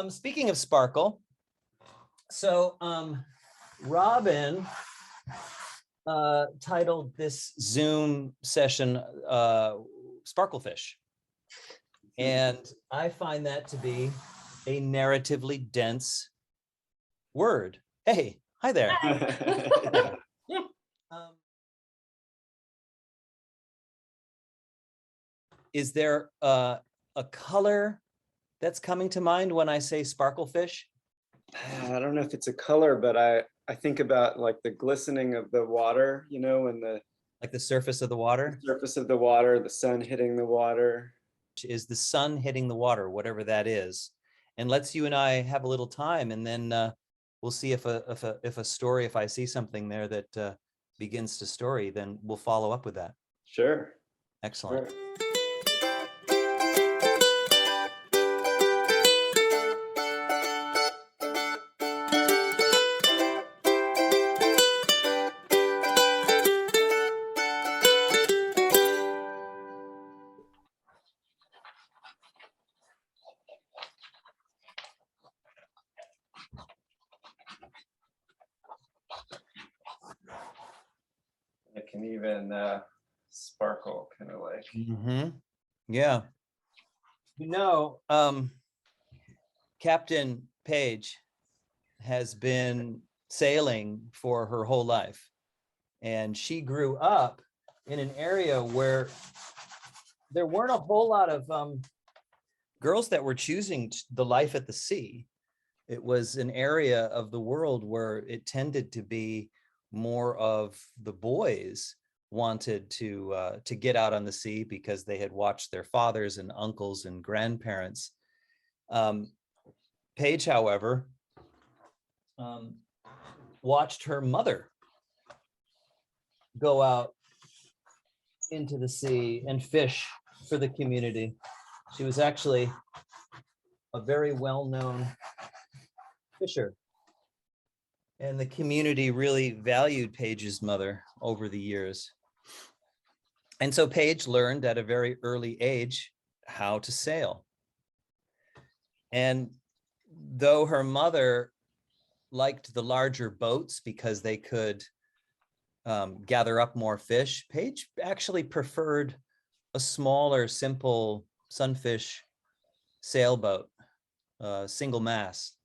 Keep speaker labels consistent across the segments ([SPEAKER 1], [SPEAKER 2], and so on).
[SPEAKER 1] Speaking of sparkle, so Robin titled this Zoom session Sparklefish. And I find that to be a narratively dense word. Hey, hi there. Is there a color that's coming to mind when I say sparklefish?
[SPEAKER 2] I don't know if it's a color, but I think about like the glistening of the water, you know, when
[SPEAKER 1] like the surface of the water?
[SPEAKER 2] The surface of the water, the sun hitting the water.
[SPEAKER 1] Is the sun hitting the water, whatever that is, and let's you and I have a little time, and then we'll see if a story, if I see something there that begins to story, then we'll follow up with that.
[SPEAKER 2] Sure.
[SPEAKER 1] Excellent.
[SPEAKER 2] Sure. It can even sparkle, kind of like.
[SPEAKER 1] Mm-hmm. Yeah. You know, Captain Page has been sailing for her whole life, and she grew up in an area where there weren't a whole lot of girls that were choosing the life at the sea. It was an area of the world where it tended to be more of the boys wanted to get out on the sea because they had watched their fathers and uncles and grandparents. Paige, however, watched her mother go out into the sea and fish for the community. She was actually a very well-known fisher, and the community really valued Paige's mother over the years. And so Paige learned at a very early age how to sail. And though her mother liked the larger boats because they could gather up more fish, Paige actually preferred a smaller, simple sunfish sailboat, single mast.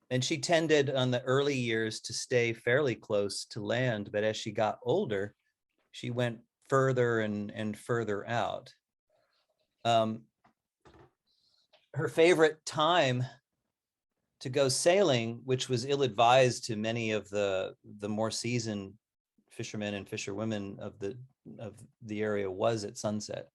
[SPEAKER 1] And she tended on the early years to stay fairly close to land, but as she got older, she went further and further out. Her favorite time to go sailing, which was ill-advised to many of the more seasoned fishermen and fisherwomen of the area, was at sunset.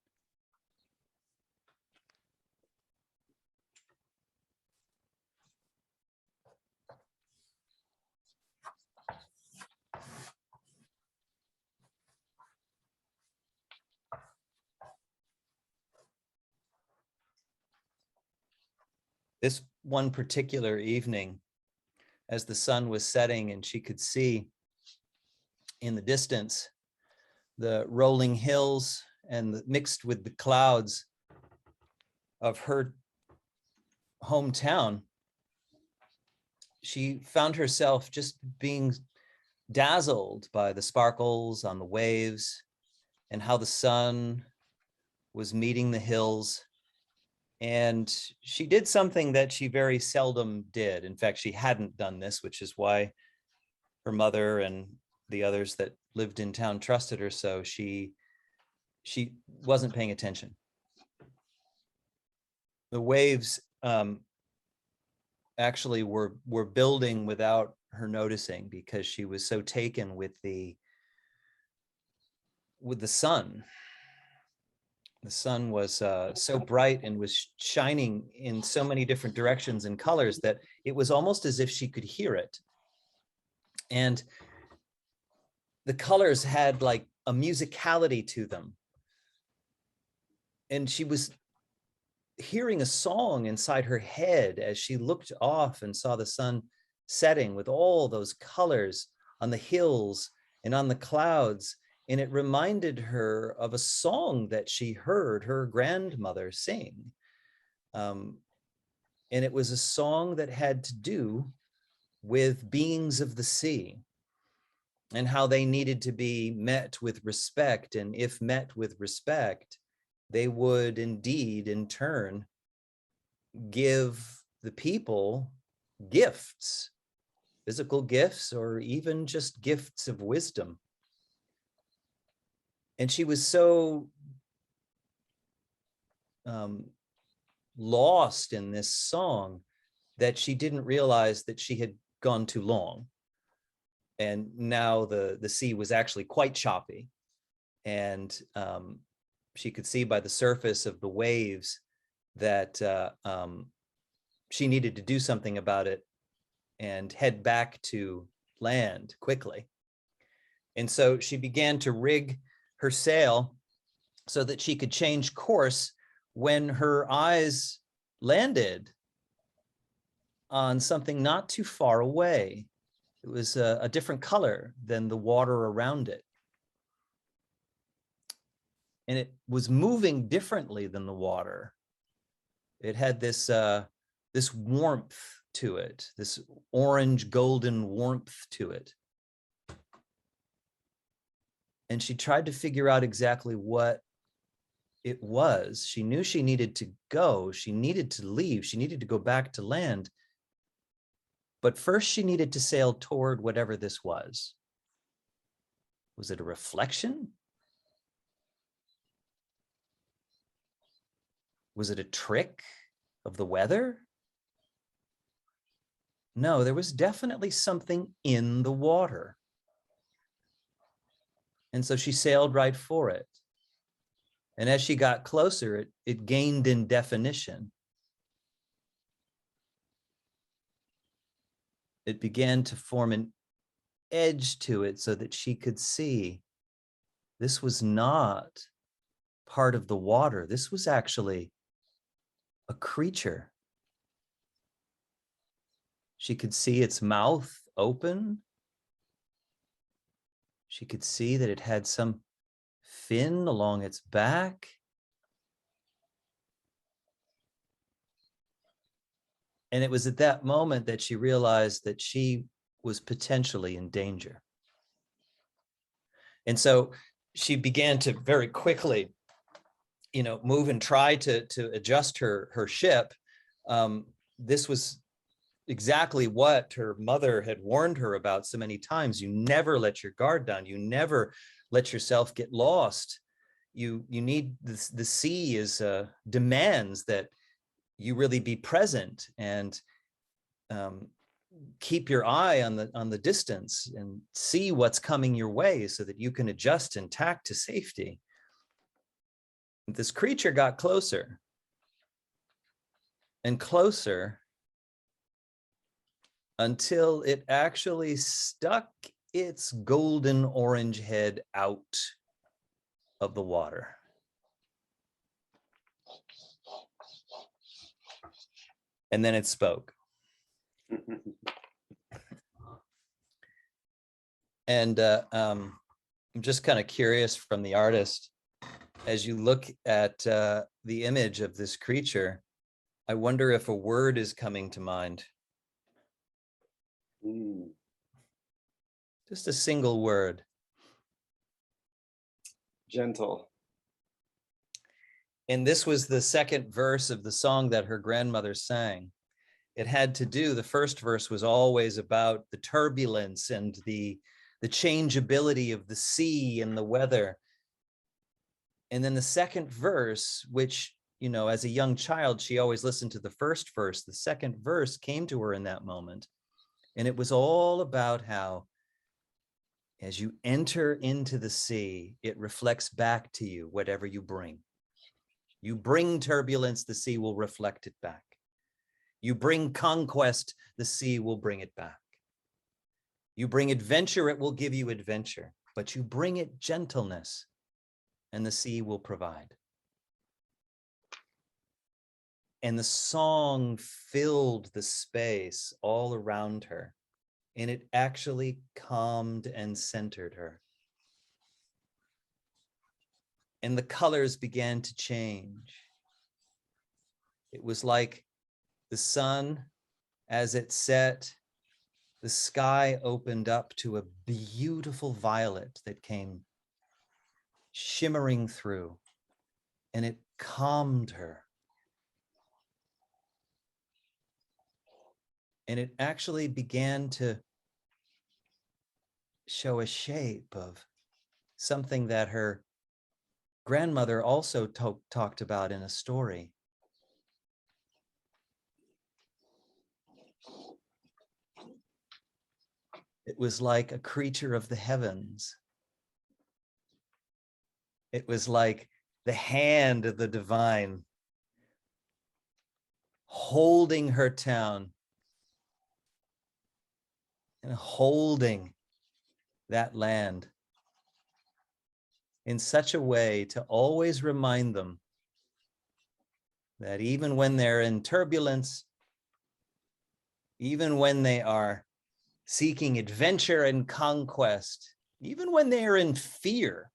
[SPEAKER 1] This one particular evening, as the sun was setting and she could see in the distance the rolling hills and mixed with the clouds of her hometown, she found herself just being dazzled by the sparkles on the waves and how the sun was meeting the hills. And she did something that she very seldom did. In fact, she hadn't done this, which is why her mother and the others that lived in town trusted her. So she wasn't paying attention. The waves actually were building without her noticing, because she was so taken with the sun. The sun was so bright and was shining in so many different directions and colors that it was almost as if she could hear it. And the colors had like a musicality to them. And she was hearing a song inside her head as she looked off and saw the sun setting with all those colors on the hills and on the clouds. And it reminded her of a song that she heard her grandmother sing And it was a song that had to do with beings of the sea and how they needed to be met with respect. And if met with respect, they would indeed, in turn, give the people gifts, physical gifts, or even just gifts of wisdom. And she was so lost in this song that she didn't realize that she had gone too long. And now the sea was actually quite choppy. And she could see by the surface of the waves that she needed to do something about it and head back to land quickly. And so she began to rig her sail so that she could change course when her eyes landed on something not too far away. It was a different color than the water around it. And it was moving differently than the water. It had this warmth to it, this orange golden warmth to it. And she tried to figure out exactly what it was. She knew she needed to go. She needed to leave. She needed to go back to land. But first she needed to sail toward whatever this was. Was it a reflection? Was it a trick of the weather? No, there was definitely something in the water. And so she sailed right for it. And as she got closer, it gained in definition. It began to form an edge to it so that she could see this was not part of the water. This was actually a creature. She could see its mouth open. She could see that it had some fin along its back. And it was at that moment that she realized that she was potentially in danger. And so she began to very quickly, move and try to adjust her ship. This was exactly what her mother had warned her about so many times. You never let your guard down. You never let yourself get lost. You need the sea is demands that you really be present and keep your eye on the distance and see what's coming your way so that you can adjust and tack to safety. This creature got closer and closer until it actually stuck its golden orange head out of the water. And then it spoke. And I'm just kind of curious from the artist, as you look at the image of this creature, I wonder if a word is coming to mind. Just a single word.
[SPEAKER 2] Gentle.
[SPEAKER 1] And this was the second verse of the song that her grandmother sang. It had to do, the first verse was always about the turbulence and the changeability of the sea and the weather. And then the second verse, which, as a young child, she always listened to the first verse. The second verse came to her in that moment. And it was all about how, as you enter into the sea, it reflects back to you whatever you bring. You bring turbulence, the sea will reflect it back. You bring conquest, the sea will bring it back. You bring adventure, it will give you adventure. But you bring it gentleness, and the sea will provide. And the song filled the space all around her, and it actually calmed and centered her. And the colors began to change. It was like the sun, as it set, the sky opened up to a beautiful violet that came shimmering through, and it calmed her. And it actually began to show a shape of something that her grandmother also talked about in a story. It was like a creature of the heavens. It was like the hand of the divine holding her town and holding that land in such a way to always remind them that even when they're in turbulence, even when they are seeking adventure and conquest, even when they are in fear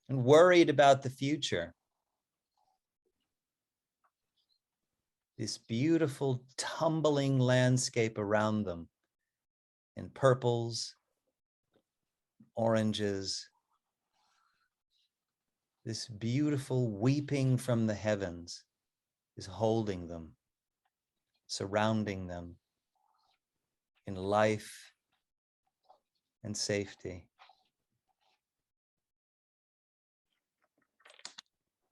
[SPEAKER 1] and worried about the future, this beautiful tumbling landscape around them in purples, oranges, this beautiful weeping from the heavens is holding them, surrounding them in life and safety.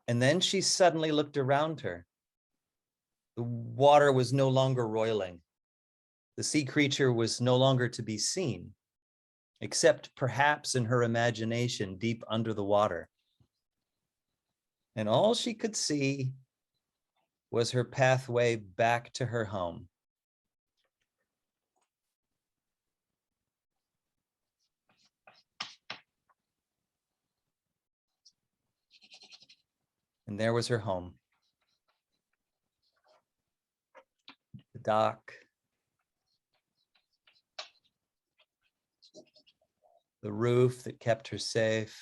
[SPEAKER 1] And then she suddenly looked around her. The water was no longer roiling. The sea creature was no longer to be seen, except perhaps in her imagination deep under the water. And all she could see was her pathway back to her home. And there was her home. The dock, the roof that kept her safe.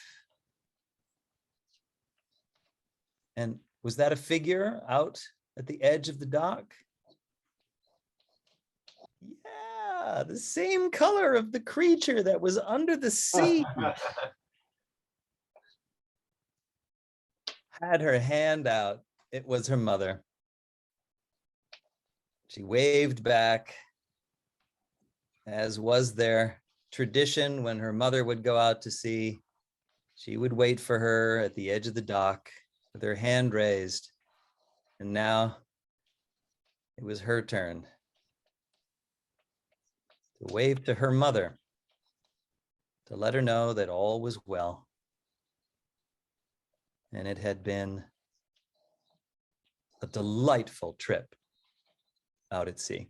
[SPEAKER 1] And was that a figure out at the edge of the dock? Yeah, the same color of the creature that was under the sea. Had her hand out. It was her mother. She waved back, as was their tradition when her mother would go out to sea. She would wait for her at the edge of the dock with her hand raised. And now it was her turn to wave to her mother, to let her know that all was well. And it had been a delightful trip out at sea.